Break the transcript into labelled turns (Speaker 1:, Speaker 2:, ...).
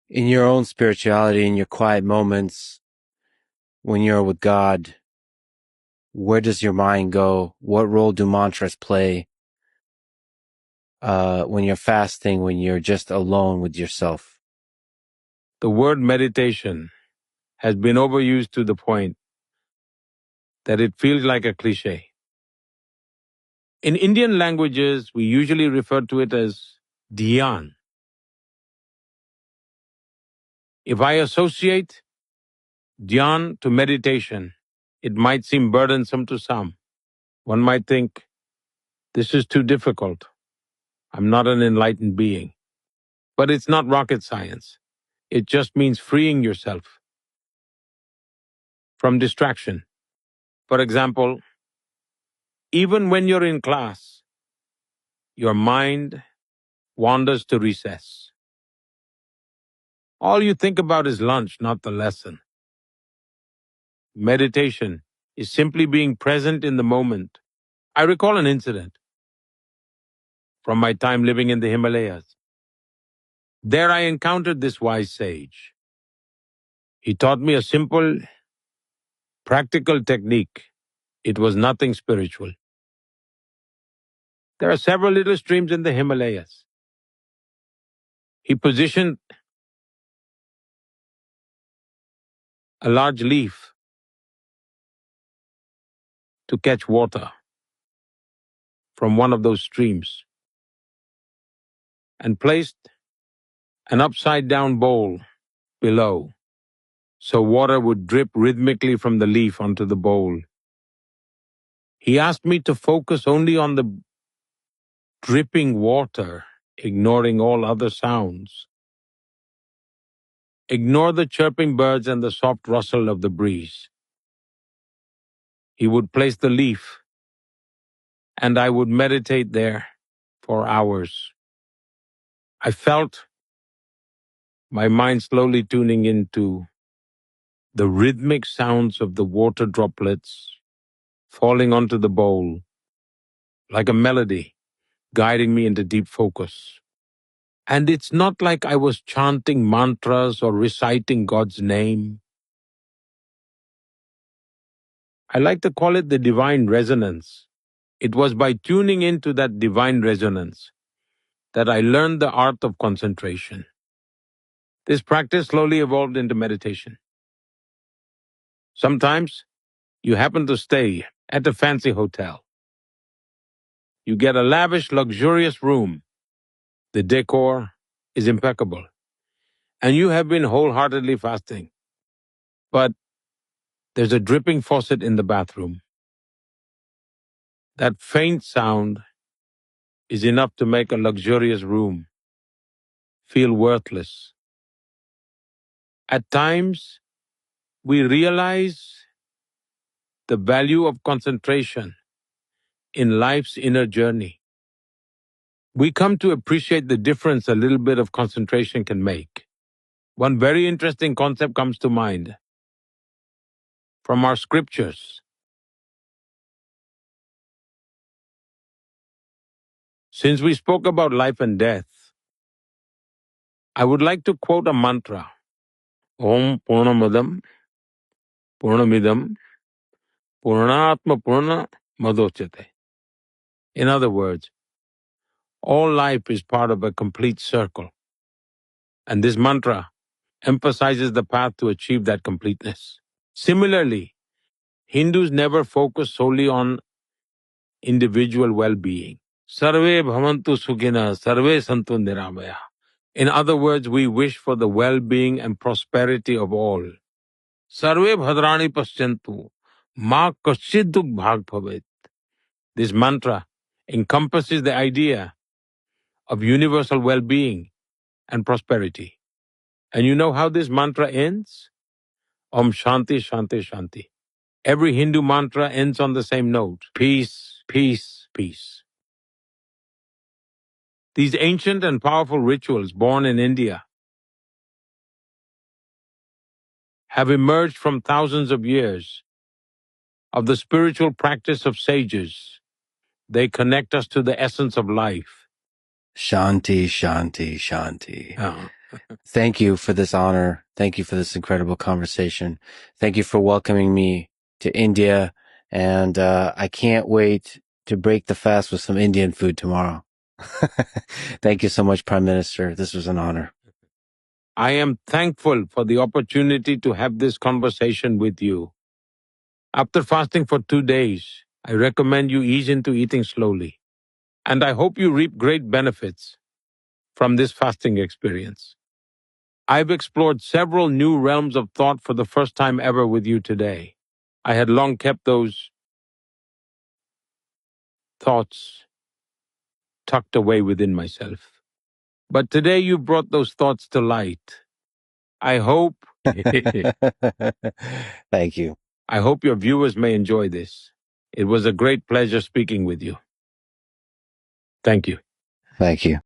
Speaker 1: In your own spirituality, in your quiet moments, when you're with God, where does your mind go? What role do mantras play? When you're fasting, when you're just alone with yourself?
Speaker 2: The word meditation has been overused to the point that it feels like a cliche. In Indian languages, we usually refer to it as dhyan. If I associate dhyan to meditation, it might seem burdensome to some. One might think, this is too difficult. I'm not an enlightened being. But it's not rocket science. It just means freeing yourself from distraction. For example, even when you're in class, your mind wanders to recess. All you think about is lunch, not the lesson. Meditation is simply being present in the moment. I recall an incident from my time living in the Himalayas. There I encountered this wise sage. He taught me a simple, practical technique. It was nothing spiritual. There are several little streams in the Himalayas. He positioned a large leaf to catch water from one of those streams and placed an upside down bowl below so water would drip rhythmically from the leaf onto the bowl. He asked me to focus only on the dripping water, ignoring all other sounds. Ignore the chirping birds and the soft rustle of the breeze. He would place the leaf, and I would meditate there for hours. I felt my mind slowly tuning into the rhythmic sounds of the water droplets falling onto the bowl, like a melody guiding me into deep focus. And it's not like I was chanting mantras or reciting God's name. I like to call it the divine resonance. It was by tuning into that divine resonance that I learned the art of concentration. This practice slowly evolved into meditation. Sometimes you happen to stay at a fancy hotel. You get a lavish, luxurious room. The decor is impeccable, and you have been wholeheartedly fasting. But there's a dripping faucet in the bathroom. That faint sound is enough to make a luxurious room feel worthless. At times, we realize the value of concentration in life's inner journey. We come to appreciate the difference a little bit of concentration can make. One very interesting concept comes to mind from our scriptures. Since we spoke about life and death, I would like to quote a mantra. Om Purnamadam Purnamidam Purnatma Purna Madochyate. In other words, all life is part of a complete circle. And this mantra emphasizes the path to achieve that completeness. Similarly, Hindus never focus solely on individual well-being. Sarve bhavantu sukhina, sarve santu niramaya. In other words, we wish for the well-being and prosperity of all. Sarve bhadrani paschyantu, ma kaschid dukh bhag bhavet. This mantra encompasses the idea of universal well-being and prosperity. And you know how this mantra ends? Om Shanti Shanti Shanti. Every Hindu mantra ends on the same note. Peace, peace, peace. These ancient and powerful rituals born in India have emerged from thousands of years of the spiritual practice of sages. They connect us to the essence of life.
Speaker 1: Shanti, Shanti, Shanti. Thank you for this honor. Thank you for this incredible conversation. Thank you for welcoming me to India. And I can't wait to break the fast with some Indian food tomorrow. Thank you so much, Prime Minister. This was an honor.
Speaker 2: I am thankful for the opportunity to have this conversation with you. After fasting for 2 days, I recommend you ease into eating slowly. And I hope you reap great benefits from this fasting experience. I've explored several new realms of thought for the first time ever with you today. I had long kept those thoughts tucked away within myself. But today you brought those thoughts to light. I hope
Speaker 1: Thank you.
Speaker 2: I hope your viewers may enjoy this. It was a great pleasure speaking with you. Thank you.
Speaker 1: Thank you.